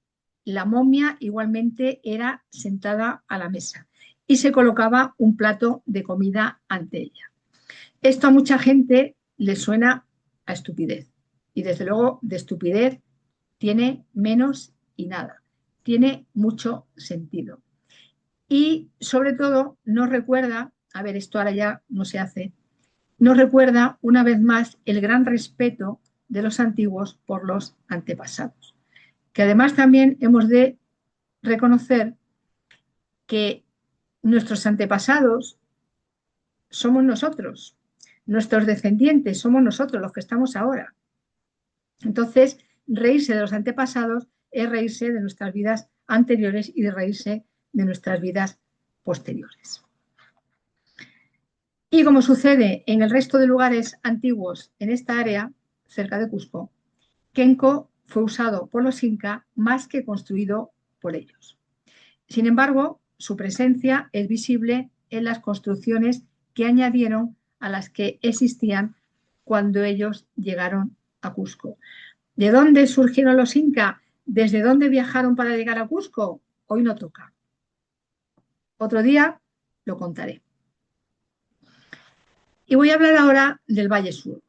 la momia igualmente era sentada a la mesa y se colocaba un plato de comida ante ella. Esto a mucha gente le suena a estupidez y desde luego de estupidez tiene menos y nada, tiene mucho sentido. Y sobre todo nos recuerda, a ver, esto ahora ya no se hace, nos recuerda una vez más el gran respeto de los antiguos por los antepasados. Que además también hemos de reconocer que nuestros antepasados somos nosotros, nuestros descendientes somos nosotros los que estamos ahora. Entonces, reírse de los antepasados es reírse de nuestras vidas anteriores y de reírse de nuestras vidas posteriores. Y como sucede en el resto de lugares antiguos en esta área, cerca de Cusco, Kenko fue usado por los incas más que construido por ellos. Sin embargo, su presencia es visible en las construcciones que añadieron a las que existían cuando ellos llegaron a Cusco. ¿De dónde surgieron los incas? ¿Desde dónde viajaron para llegar a Cusco? hoy no toca. Otro día lo contaré. Y voy a hablar ahora del Valle Sur.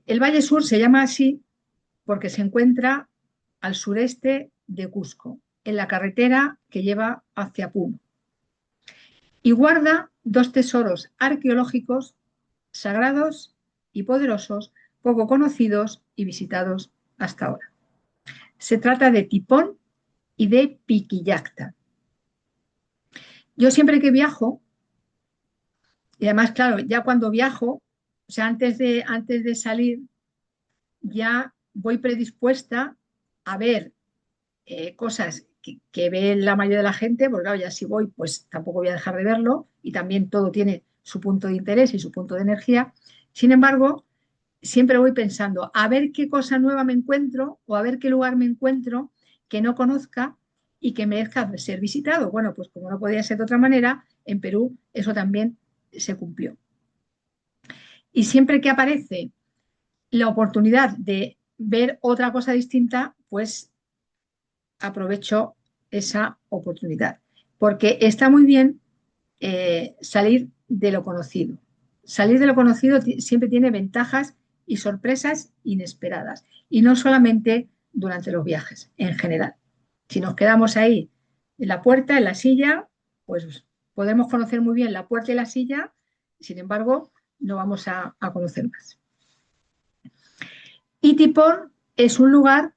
El Valle Sur se llama así porque se encuentra al sureste de Cusco, en la carretera que lleva hacia Puno. Y guarda dos tesoros arqueológicos sagrados y poderosos, poco conocidos y visitados hasta ahora. Se trata de Tipón y de Piquillacta. Yo siempre que viajo, y además, claro, ya cuando viajo, o sea, antes de salir, ya voy predispuesta a ver cosas que ve la mayoría de la gente, porque claro, ya si voy, pues tampoco voy a dejar de verlo, y también todo tiene su punto de interés y su punto de energía. Sin embargo, siempre voy pensando a ver qué cosa nueva me encuentro o a ver qué lugar me encuentro que no conozca y que merezca ser visitado. Bueno, pues como no podía ser de otra manera, en Perú eso también se cumplió. Y siempre que aparece la oportunidad de ver otra cosa distinta, pues aprovecho esa oportunidad. Porque está muy bien salir de lo conocido. Salir de lo conocido siempre tiene ventajas y sorpresas inesperadas. Y no solamente durante los viajes, en general. Si nos quedamos ahí en la puerta, en la silla, pues podemos conocer muy bien la puerta y la silla, sin embargo, no vamos a conocer más. Y Tipón es un lugar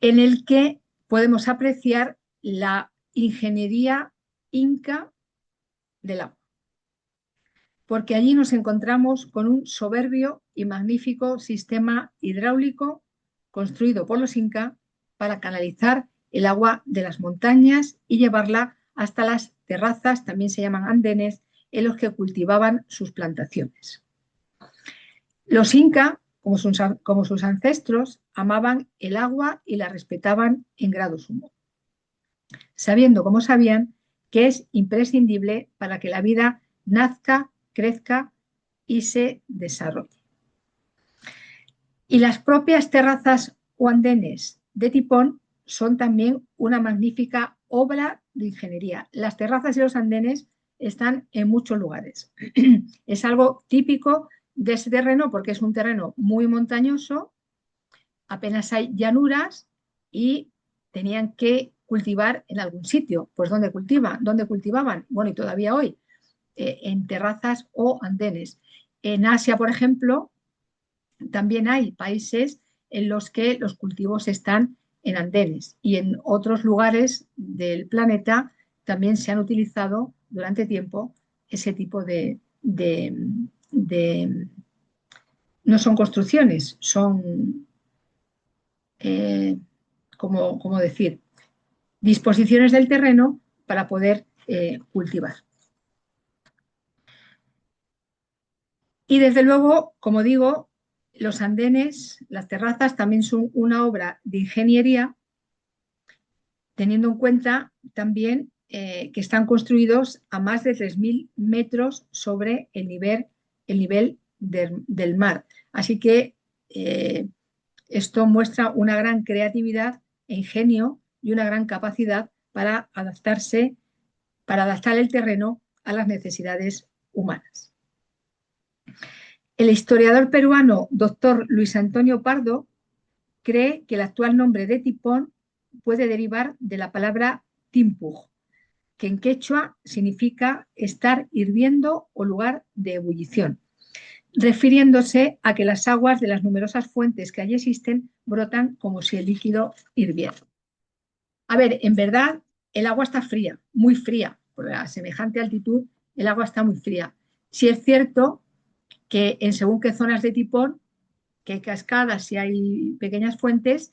en el que podemos apreciar la ingeniería inca del agua, porque allí nos encontramos con un soberbio y magnífico sistema hidráulico construido por los incas para canalizar el agua de las montañas y llevarla hasta las terrazas, también se llaman andenes, en los que cultivaban sus plantaciones. Los incas, como sus ancestros, amaban el agua y la respetaban en grado sumo, sabiendo, como sabían, que es imprescindible para que la vida nazca, crezca y se desarrolle. Y las propias terrazas o andenes de Tipón son también una magnífica obra de ingeniería. Las terrazas y los andenes están en muchos lugares. Es algo típico de ese terreno porque es un terreno muy montañoso, apenas hay llanuras y tenían que cultivar en algún sitio. Pues ¿dónde cultivan? ¿Dónde cultivaban? Bueno, y todavía hoy, en terrazas o andenes. En Asia, por ejemplo, también hay países en los que los cultivos están en andenes y en otros lugares del planeta también se han utilizado durante tiempo ese tipo no son construcciones, son, como decir, disposiciones del terreno para poder cultivar. Y desde luego, como digo, los andenes, las terrazas también son una obra de ingeniería, teniendo en cuenta también que están construidos a más de 3.000 metros sobre el nivel del mar. Así que esto muestra una gran creatividad e ingenio y una gran capacidad para adaptarse, para adaptar el terreno a las necesidades humanas. El historiador peruano doctor Luis Antonio Pardo cree que el actual nombre de Tipón puede derivar de la palabra timpuj, que en quechua significa estar hirviendo o lugar de ebullición, refiriéndose a que las aguas de las numerosas fuentes que allí existen brotan como si el líquido hirviera. A ver, en verdad el agua está fría, muy fría, por a semejante altitud el agua está muy fría. Sí es cierto que en según qué zonas de Tipón, que hay cascadas y hay pequeñas fuentes,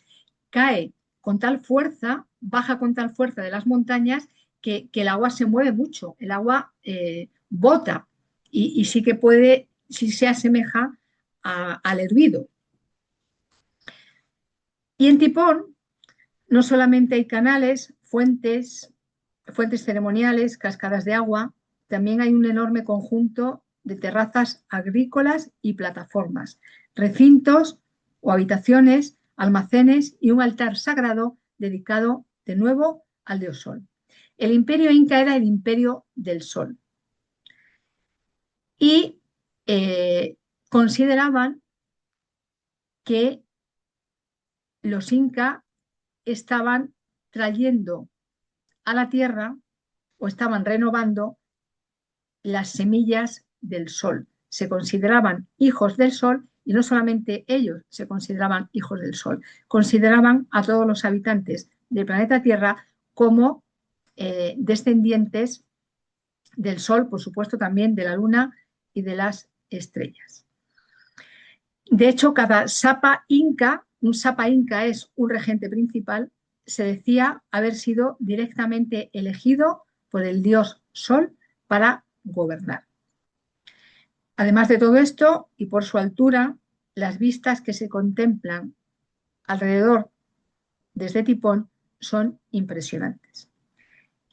cae con tal fuerza, baja con tal fuerza de las montañas que el agua se mueve mucho, el agua bota y sí que puede, sí se asemeja al hervido. Y en Tipón no solamente hay canales, fuentes ceremoniales, cascadas de agua, también hay un enorme conjunto de terrazas agrícolas y plataformas, recintos o habitaciones, almacenes y un altar sagrado dedicado de nuevo al dios Sol. El imperio inca era el imperio del Sol. Y consideraban que los incas estaban trayendo a la tierra o estaban renovando las semillas del sol. Se consideraban hijos del sol y no solamente ellos se consideraban hijos del sol, consideraban a todos los habitantes del planeta Tierra como descendientes del sol, por supuesto también de la luna y de las estrellas. De hecho, cada sapa inca, un sapa inca es un regente principal, se decía haber sido directamente elegido por el dios Sol para gobernar. Además de todo esto, y por su altura, las vistas que se contemplan alrededor desde Tipón son impresionantes.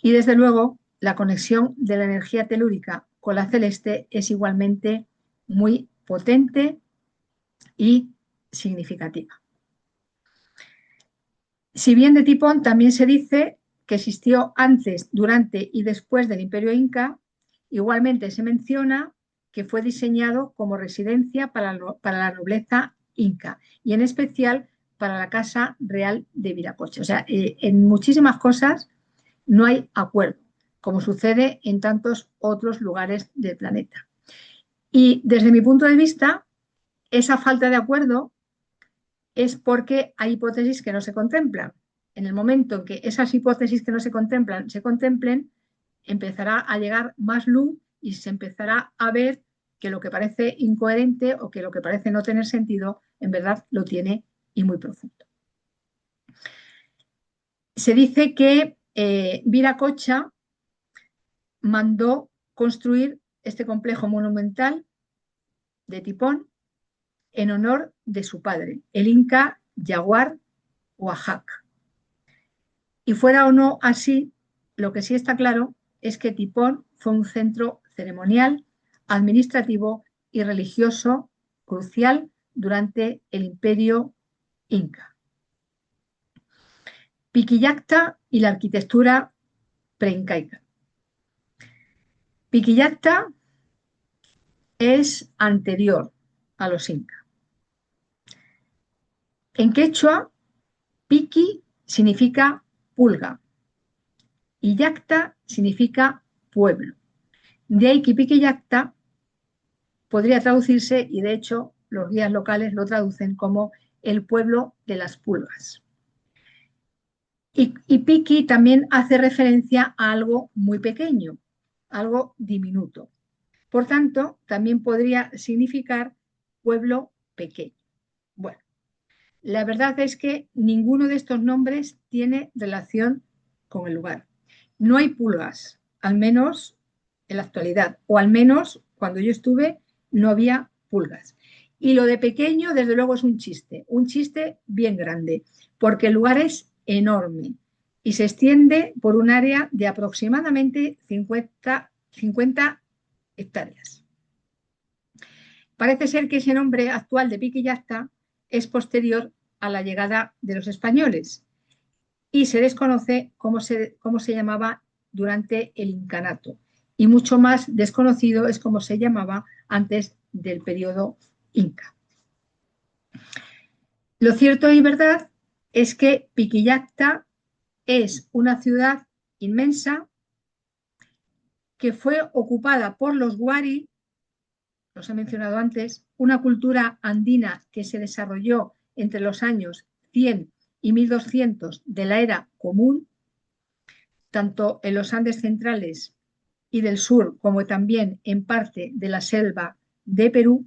Y desde luego, la conexión de la energía telúrica con la celeste es igualmente muy potente y significativa. Si bien de Tipón también se dice que existió antes, durante y después del Imperio Inca, igualmente se menciona que fue diseñado como residencia para la nobleza inca y en especial para la Casa Real de Viracocha. O sea, en muchísimas cosas no hay acuerdo, como sucede en tantos otros lugares del planeta. Y desde mi punto de vista, esa falta de acuerdo es porque hay hipótesis que no se contemplan. En el momento en que esas hipótesis que no se contemplan se contemplen, empezará a llegar más luz y se empezará a ver que lo que parece incoherente o que lo que parece no tener sentido, en verdad lo tiene y muy profundo. Se dice que Viracocha mandó construir este complejo monumental de Tipón en honor de su padre, el inca Yaguar Oaxaca. Y fuera o no así, lo que sí está claro es que Tipón fue un centro ceremonial, administrativo y religioso crucial durante el Imperio Inca. Piquillacta y la arquitectura preincaica. Piquillacta es anterior a los incas. En quechua, piqui significa pulga y yacta significa pueblo. De ahí que Piquillacta podría traducirse, y de hecho los guías locales lo traducen como el pueblo de las pulgas. Y Piqui también hace referencia a algo muy pequeño, algo diminuto. Por tanto, también podría significar pueblo pequeño. Bueno, la verdad es que ninguno de estos nombres tiene relación con el lugar. No hay pulgas, al menos en la actualidad, o al menos cuando yo estuve no había pulgas. Y lo de pequeño, desde luego, es un chiste bien grande, porque el lugar es enorme y se extiende por un área de aproximadamente 50 hectáreas. Parece ser que ese nombre actual de Piquillacta es posterior a la llegada de los españoles y se desconoce cómo se llamaba durante el incanato. Y mucho más desconocido es cómo se llamaba antes del periodo inca. Lo cierto y verdad es que Piquillacta es una ciudad inmensa que fue ocupada por los Wari, los he mencionado antes, una cultura andina que se desarrolló entre los años 100 y 1200 de la era común, tanto en los Andes centrales y del sur como también en parte de la selva de Perú,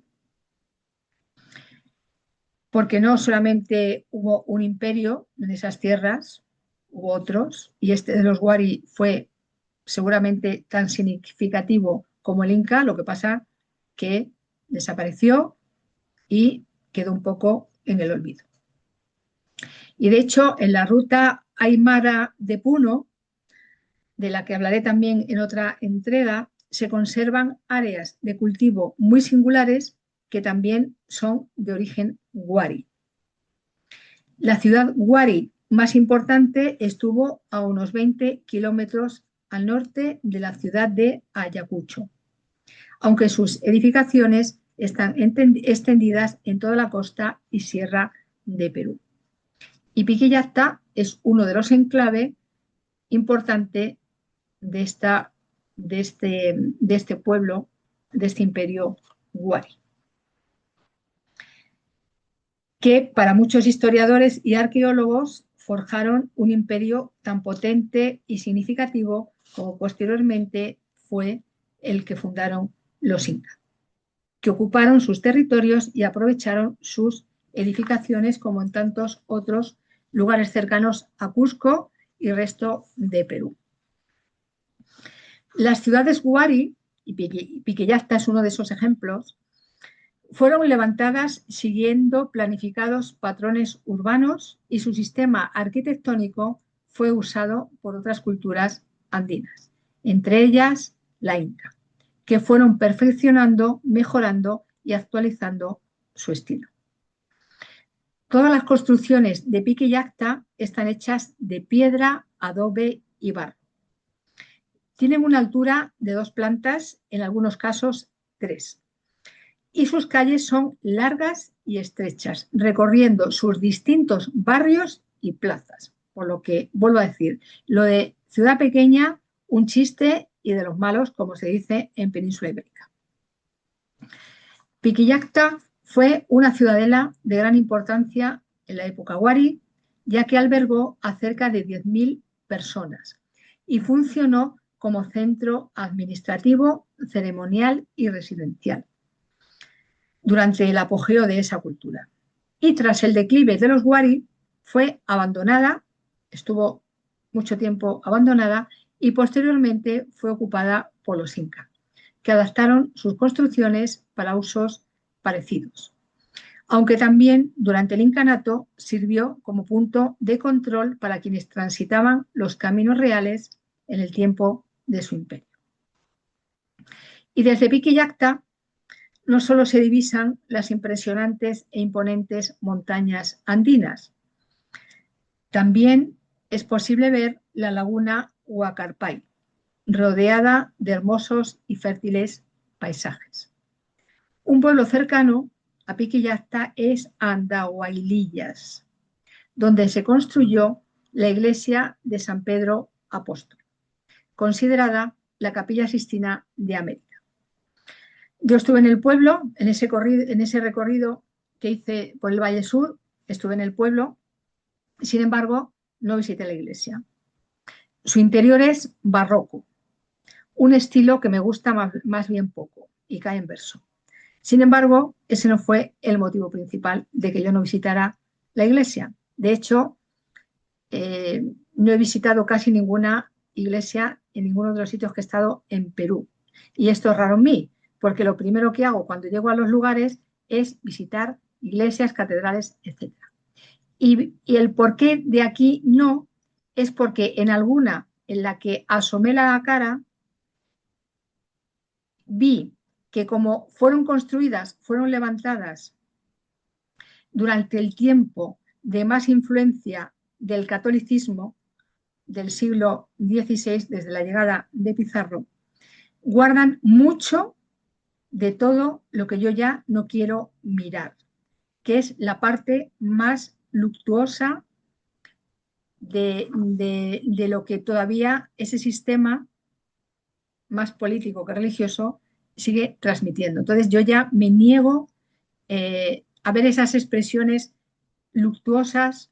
porque no solamente hubo un imperio en esas tierras, hubo otros, y este de los Wari fue seguramente tan significativo como el Inca, lo que pasa que desapareció y quedó un poco en el olvido. Y de hecho, en la ruta Aymara de Puno, de la que hablaré también en otra entrega, se conservan áreas de cultivo muy singulares que también son de origen Wari. La ciudad Wari más importante estuvo a unos 20 kilómetros al norte de la ciudad de Ayacucho, aunque sus edificaciones están extendidas en toda la costa y sierra de Perú. Y Piquillacta es uno de los enclaves importantes de este pueblo, de este imperio Huari, que para muchos historiadores y arqueólogos forjaron un imperio tan potente y significativo como posteriormente fue el que fundaron los incas, que ocuparon sus territorios y aprovecharon sus edificaciones como en tantos otros lugares cercanos a Cusco y resto de Perú. Las ciudades Huari, y Piquillacta es uno de esos ejemplos, fueron levantadas siguiendo planificados patrones urbanos y su sistema arquitectónico fue usado por otras culturas andinas, entre ellas la inca, que fueron perfeccionando, mejorando y actualizando su estilo. Todas las construcciones de Piquillacta están hechas de piedra, adobe y barro. Tienen una altura de 2 plantas, en algunos casos 3. Y sus calles son largas y estrechas, recorriendo sus distintos barrios y plazas. Por lo que, vuelvo a decir, lo de ciudad pequeña, un chiste y de los malos, como se dice en Península Ibérica. Piquillacta fue una ciudadela de gran importancia en la época Huari, ya que albergó a cerca de 10.000 personas y funcionó como centro administrativo, ceremonial y residencial durante el apogeo de esa cultura. Y tras el declive de los Huari, fue abandonada, estuvo mucho tiempo abandonada y posteriormente fue ocupada por los incas, que adaptaron sus construcciones para usos parecidos. Aunque también durante el incanato sirvió como punto de control para quienes transitaban los caminos reales en el tiempo de su imperio. Y desde Piquillacta no solo se divisan las impresionantes e imponentes montañas andinas, también es posible ver la laguna Huacarpay, rodeada de hermosos y fértiles paisajes. Un pueblo cercano a Piquillacta es Andahuaylillas, donde se construyó la iglesia de San Pedro Apóstol, considerada la Capilla Sixtina de América. Yo estuve en el pueblo, en ese recorrido que hice por el Valle Sur, estuve en el pueblo, sin embargo, no visité la iglesia. Su interior es barroco, un estilo que me gusta más bien poco y cae en verso. Sin embargo, ese no fue el motivo principal de que yo no visitara la iglesia. De hecho, no he visitado casi ninguna iglesia en ninguno de los sitios que he estado en Perú. Y esto es raro en mí, porque lo primero que hago cuando llego a los lugares es visitar iglesias, catedrales, etc. Y el porqué de aquí no es porque en alguna en la que asomé la cara vi que como fueron construidas, fueron levantadas durante el tiempo de más influencia del catolicismo del siglo XVI, desde la llegada de Pizarro, guardan mucho de todo lo que yo ya no quiero mirar, que es la parte más luctuosa de lo que todavía ese sistema más político que religioso sigue transmitiendo. Entonces yo ya me niego a ver esas expresiones luctuosas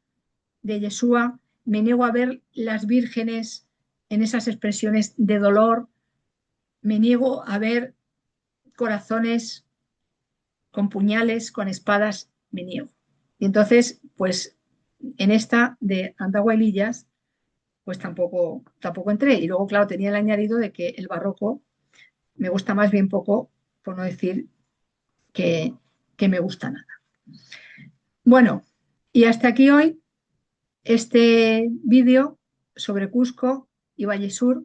de Yeshua, me niego a ver las vírgenes en esas expresiones de dolor, me niego a ver corazones con puñales, con espadas, me niego. Y entonces, pues en esta de Andahuaylillas, pues tampoco entré. Y luego, claro, tenía el añadido de que el barroco me gusta más bien poco, por no decir que me gusta nada. Bueno, y hasta aquí hoy este vídeo sobre Cusco y Valle Sur.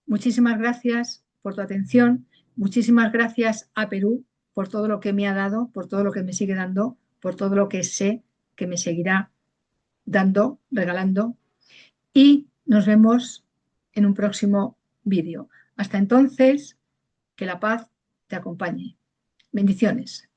Muchísimas gracias por tu atención. Muchísimas gracias a Perú por todo lo que me ha dado, por todo lo que me sigue dando, por todo lo que sé que me seguirá dando, regalando y nos vemos en un próximo vídeo. Hasta entonces, que la paz te acompañe. Bendiciones.